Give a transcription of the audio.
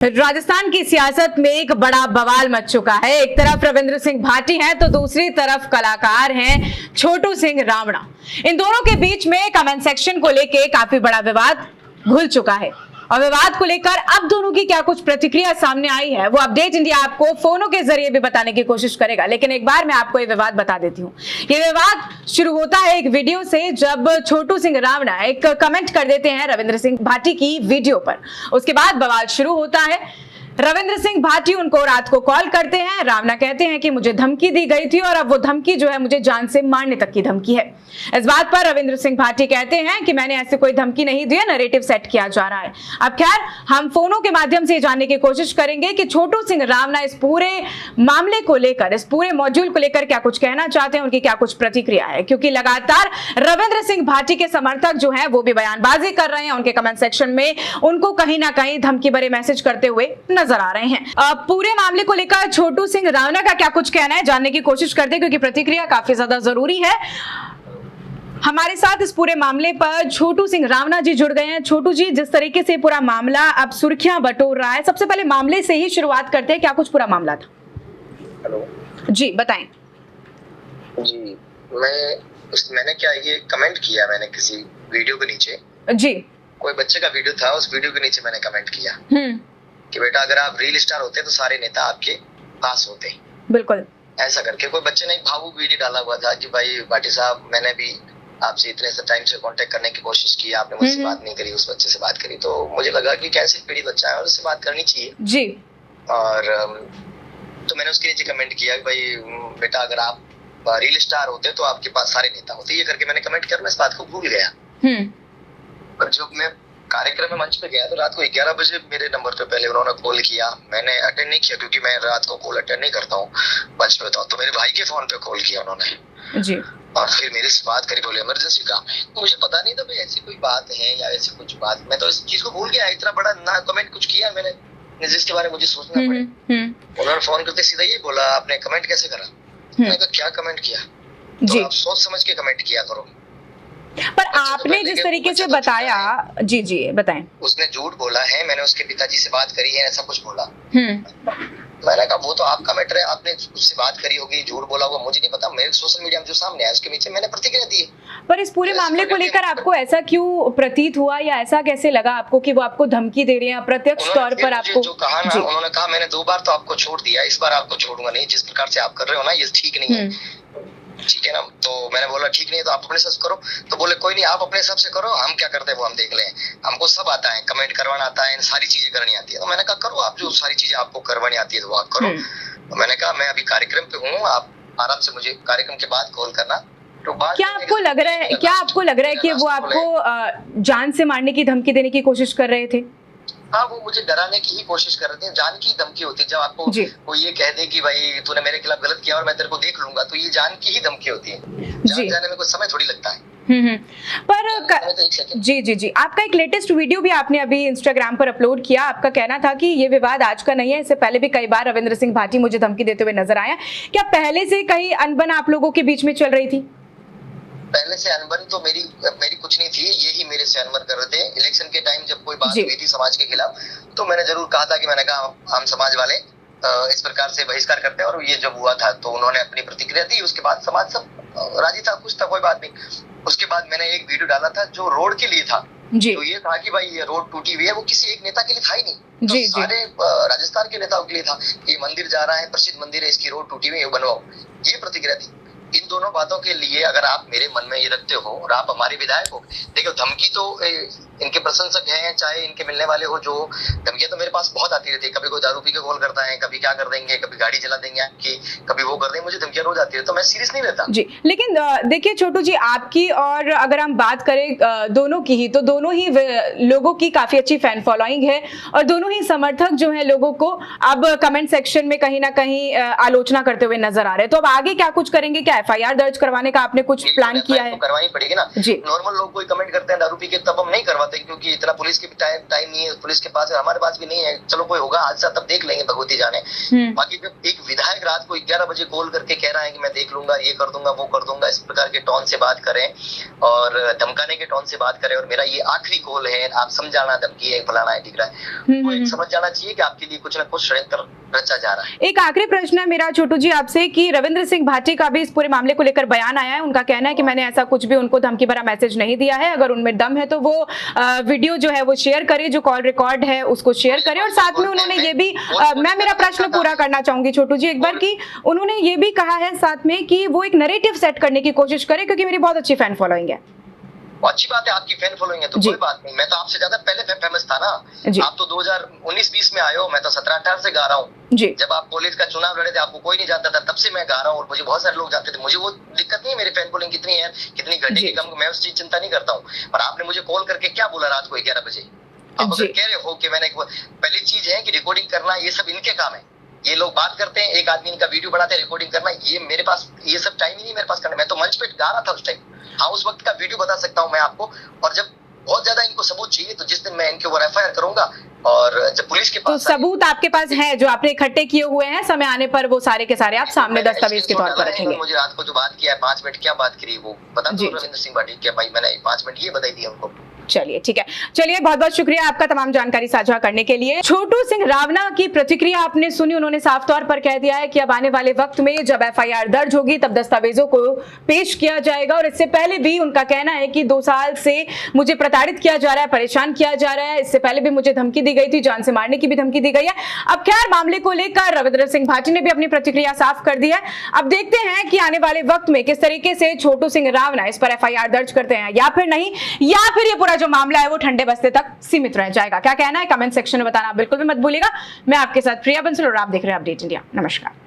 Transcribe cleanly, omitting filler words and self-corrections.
राजस्थान की सियासत में एक बड़ा बवाल मच चुका है। एक तरफ रविंद्र सिंह भाटी हैं तो दूसरी तरफ कलाकार हैं छोटू सिंह रावणा। इन दोनों के बीच में कमेंट सेक्शन को लेकर काफी बड़ा विवाद घुल चुका है और विवाद को लेकर अब दोनों की क्या कुछ प्रतिक्रिया सामने आई है वो अपडेट इंडिया आपको फोनों के जरिए भी बताने की कोशिश करेगा। लेकिन एक बार मैं आपको ये विवाद बता देती हूँ। ये विवाद शुरू होता है एक वीडियो से, जब छोटू सिंह रावणा एक कमेंट कर देते हैं रविंद्र सिंह भाटी की वीडियो पर। उसके बाद बवाल शुरू होता है। रविंद्र सिंह भाटी उनको रात को कॉल करते हैं। रावणा कहते हैं कि मुझे धमकी दी गई थी और अब वो धमकी जो है मुझे जान से मारने तक की धमकी है। इस बात पर रविंद्र सिंह भाटी कहते हैं कि मैंने ऐसे कोई धमकी नहीं दी है, नैरेटिव सेट किया जा रहा है। अब खैर हम फोनों के माध्यम से जानने की कोशिश करेंगे कि छोटू सिंह रावणा इस पूरे मामले को लेकर, इस पूरे मॉड्यूल को लेकर क्या कुछ कहना चाहते हैं, उनकी क्या कुछ प्रतिक्रिया है। क्योंकि लगातार रविंद्र सिंह भाटी के समर्थक जो है वो भी बयानबाजी कर रहे हैं। उनके कमेंट सेक्शन में उनको कहीं ना कहीं धमकी भरे मैसेज करते हुए नजर आ रहे हैं। पूरे मामले को लेकर छोटू सिंह रावणा का क्या कुछ कहना है जानने की कोशिश करते हैं, क्योंकि प्रतिक्रिया काफी ज्यादा जरूरी है। हमारे साथ इस पूरे मामले पर छोटू सिंह रावणा जी जुड़ गए हैं। छोटू जी, जिस तरीके से पूरा मामला अब सुर्खियां बटोर रहा है, सबसे पहले मामले से ही शुरुआत करते हैं। क्या कुछ पूरा मामला था? हेलो जी बताएं। जी, मैंने क्या ये कमेंट किया, मैंने किसी वीडियो के नीचे, जी कोई बच्चे का वीडियो था, उस वीडियो के नीचे मैंने कमेंट किया कि बेटा अगर आप रील स्टार होते तो सारे नेता आपके पास होते। बिल्कुल ऐसा करके कोई बच्चे ने एक भावुक वीडियो डाला हुआ था कि भाई भाटी साहब, मैंने भी आपसे इतने से टाइम से कांटेक्ट करने की कोशिश की, आपने मुझसे बात नहीं करी, उस बच्चे से बात करी। तो मुझे लगा कि कैसे पीड़ित बच्चा है और उससे बात करनी चाहिए जी। और तो मैंने उसके नीचे कमेंट किया कि भाई बेटा अगर आप रील स्टार होते तो आपके पास सारे नेता होते। ये करके मैंने कमेंट किया, मैं इस बात को भूल गया। पर जब मैं कार्यक्रम में मंच पे गया तो रात को 11 बजे मेरे नंबर पे पहले उन्होंने कॉल किया। मैंने अटेंड नहीं किया क्योंकि मैं रात को कॉल अटेंड नहीं करता हूँ मंच पे। तो मेरे भाई के फोन पे कॉल किया उन्होंने जी और फिर मेरे से बात करी, बोले इमरजेंसी काम है। मुझे पता नहीं था भाई ऐसी कोई बात है या ऐसी कुछ बात, मैं तो इस चीज को भूल गया। इतना बड़ा ना कमेंट कुछ किया मैंने जिसके बारे में मुझे सोचना पड़े। उन्होंने फोन करते सीधा ये बोला, आपने कमेंट कैसे करा? मैंने कहा क्या कमेंट किया? तो आप सोच समझ के कमेंट किया करो। पर आपने जिस तरीके से बताया, जी जी बताएं। उसने झूठ बोला है, मैंने उसके पिताजी से बात करी है, ऐसा कुछ बोला। मैंने कहा वो तो आपका मैटर है, आपने उससे बात करी होगी, झूठ बोला होगा, मुझे नहीं पता। मेरे सोशल मीडिया में जो सामने आया उसके नीचे मैंने प्रतिक्रिया दी। पर इस पूरे मामले को लेकर आपको ऐसा क्यों प्रतीत हुआ या ऐसा कैसे लगा आपको कि वो आपको धमकी दे रहे हैं अप्रत्यक्ष तौर पर? आपको जो कहा ना, उन्होंने कहा मैंने 2 बार तो आपको छोड़ दिया, इस बार आपको छोड़ूंगा नहीं। जिस प्रकार से आप कर रहे हो ना ये ठीक नहीं है, ठीक है ना? तो मैंने बोला ठीक नहीं है तो आप अपने हिसाब से करो। तो बोले कोई नहीं, आप अपने हिसाब से करो, हम क्या करते हैं वो हम देख लें। हमको सब आता है, कमेंट करवाना आता है, सारी चीजें करनी आती है। तो मैंने कहा करो आप, जो सारी चीजें आपको करवानी आती है तो वो आप करो। तो मैंने कहा मैं अभी कार्यक्रम पे हूँ, आप आराम से मुझे कार्यक्रम के बाद कॉल करना। तो क्या आपको लग रहा है कि वो आपको जान से मारने की धमकी देने की कोशिश कर रहे थे? हाँ, वो मुझे डराने की ही कोशिश कर रहे थे। जान की धमकी होती है जब आपको वो ये कह दे कि भाई तूने मेरे खिलाफ गलत किया और मैं तेरे को देख लूंगा, तो ये जान की ही धमकी होती है। जान जाने में कुछ समय थोड़ी लगता है। पर जी जी जी, आपका एक लेटेस्ट वीडियो भी आपने अभी इंस्टाग्राम पर अपलोड किया। आपका कहना था कि ये विवाद आज का नहीं है, इससे पहले भी कई बार रविंद्र सिंह भाटी मुझे धमकी देते हुए नजर आया। क्या पहले से कहीं अनबन आप लोगों के बीच में चल रही थी? पहले से अनबन तो मेरी कुछ नहीं थी, यही मेरे से अनबन कर रहे थे। इलेक्शन के टाइम जब कोई बात हुई थी समाज के खिलाफ तो मैंने जरूर कहा था कि मैंने कहा हम समाज वाले इस प्रकार से बहिष्कार करते हैं। और ये जब हुआ था तो उन्होंने अपनी प्रतिक्रिया दी। उसके बाद समाज सब राजी था, कुछ था, कोई बात नहीं। उसके बाद मैंने एक वीडियो डाला था जो रोड के लिए था। तो ये था कि भाई ये रोड टूटी हुई है, वो किसी एक नेता के लिए था ही नहीं, तो सारे राजस्थान के नेताओं के लिए था। ये मंदिर जा रहा है, प्रसिद्ध मंदिर है, इसकी रोड टूटी हुई है, बनवाओ। ये प्रतिक्रिया थी। इन दोनों बातों के लिए अगर आप मेरे मन में ये रखते हो और आप हमारे विधायक हो, देखो धमकी तो इनके प्रशंसक हैं, चाहे इनके मिलने वाले हो, जो धमकियां तो मेरे पास बहुत आती रहती है। कभी कोई दारू पी के कॉल करता है, कभी क्या कर देंगे, कभी गाड़ी चला देंगे आपकी, कभी वो कर देंगे, मुझे धमकियां रोज आती है। तो मैं सीरियस नहीं लेता जी। लेकिन देखिए छोटू जी, आपकी और अगर हम बात करें दोनों की ही, तो दोनों ही लोगों की काफी अच्छी फैन फॉलोइंग है और दोनों ही समर्थक जो है लोगों को अब कमेंट सेक्शन में कहीं ना कहीं आलोचना करते हुए नजर आ रहे हैं। तो अब आगे क्या कुछ करेंगे? क्या FIR दर्ज करवाने का आपने कुछ प्लान किया है? करवानी पड़ेगी ना जी। नॉर्मल लोग कोई कमेंट करते हैं दारू पी के, तब हम नहीं करवाते क्योंकि इतना पुलिस के टाइम नहीं है, पुलिस के पास है, हमारे पास भी नहीं है। हैं, चलो कोई होगा हादसा तब देख लेंगे, भगवती जाने। बाकी जब एक विधायक रात को 11 बजे कॉल करके कह रहा है कि मैं देख लूंगा, ये कर दूंगा, वो कर दूंगा, इस प्रकार के टोन से बात करें और धमकाने के टोन से बात करें, और मेरा ये आखिरी कॉल है, आप समझाना धमकी है, फलाना है, ठीक है, वो एक समझ जाना चाहिए कि आपके लिए कुछ ना कुछ षड्यंत्र रचा जा रहा है। एक आखिरी प्रश्न है मेरा छोटू जी आपसे कि रविंद्र सिंह भाटी का भी इस पूरे मामले को लेकर बयान आया है। उनका कहना है कि मैंने ऐसा कुछ भी उनको धमकी भरा मैसेज नहीं दिया है, अगर उनमें दम है तो वो वीडियो जो है वो शेयर करे, जो कॉल रिकॉर्ड है उसको शेयर करे। और साथ में उन्होंने ये भी मैं मेरा प्रश्न पूरा करना चाहूंगी छोटू जी एक बार, कि उन्होंने ये भी कहा है साथ में कि वो एक नैरेटिव सेट करने की कोशिश करे, क्योंकि मेरी बहुत अच्छी फैन फॉलोइंग है। अच्छी बात है, आपकी फैन फॉलोइंग है तो कोई बात नहीं, मैं तो आपसे ज्यादा पहले फेमस था ना। आप तो 2019-20 में आए हो, मैं तो 17-18 से गा रहा हूँ। जब आप कॉलेज का चुनाव लड़े थे आपको कोई नहीं जानता था, तब से मैं गा रहा हूँ और मुझे बहुत सारे लोग जानते थे। मुझे वो दिक्कत नहीं है मेरी फैन फॉलोइंग कितनी है, कितनी घटे की कम, मैं उस चीज चिंता नहीं करता हूँ। पर आपने मुझे कॉल करके क्या बोला रात को 11 बजे? आप अगर कह रहे हो कि मैंने, पहली चीज है कि रिकॉर्डिंग करना ये सब इनके काम है, ये लोग बात करते हैं, एक आदमी इनका वीडियो बनाते हैं, रिकॉर्डिंग करना, ये मेरे पास ये सब टाइम ही नहीं मेरे पास करना। मैं तो मंच पे गा रहा था उस टाइम। हाँ, उस वक्त का वीडियो बता सकता हूँ मैं आपको। और जब बहुत ज्यादा इनको सबूत चाहिए तो जिस दिन मैं इनके ऊपर FIR करूंगा और जब पुलिस के पास, तो सबूत आपके पास है जो आपने इकट्ठे किए हुए हैं, समय आने पर वो सारे के सारे आप सामने दस्तावेज के तौर पर रखेंगे। मुझे रात को जो बात किया है 5 मिनट क्या बात करी वो बता दो रविंद्र सिंह भाटी क्या भाई, मैंने 5 मिनट ये बताई दी उनको। चलिए ठीक है, चलिए बहुत बहुत शुक्रिया आपका तमाम जानकारी साझा करने के लिए। छोटू सिंह रावना की प्रतिक्रिया आपने सुनी, उन्होंने साफ तौर पर कह दिया है कि अब आने वाले वक्त में जब FIR दर्ज होगी तब दस्तावेजों को पेश किया जाएगा। और इससे पहले भी उनका कहना है कि 2 साल से मुझे प्रताड़ित किया जा रहा है, परेशान किया जा रहा है, इससे पहले भी मुझे धमकी दी गई थी, जान से मारने की भी धमकी दी गई है। अब खैर मामले को लेकर रविंद्र सिंह भाटी ने भी अपनी प्रतिक्रिया साफ कर दी है। अब देखते हैं कि आने वाले वक्त में किस तरीके से छोटू सिंह रावना इस पर FIR दर्ज करते हैं या फिर नहीं, या फिर ये पूरा जो मामला है वो ठंडे बस्ते तक सीमित रह जाएगा। क्या कहना है कमेंट सेक्शन में बताना बिल्कुल भी मत भूलिएगा। मैं आपके साथ प्रिया बंसल और आप देख रहे हैं अपडेट इंडिया। नमस्कार।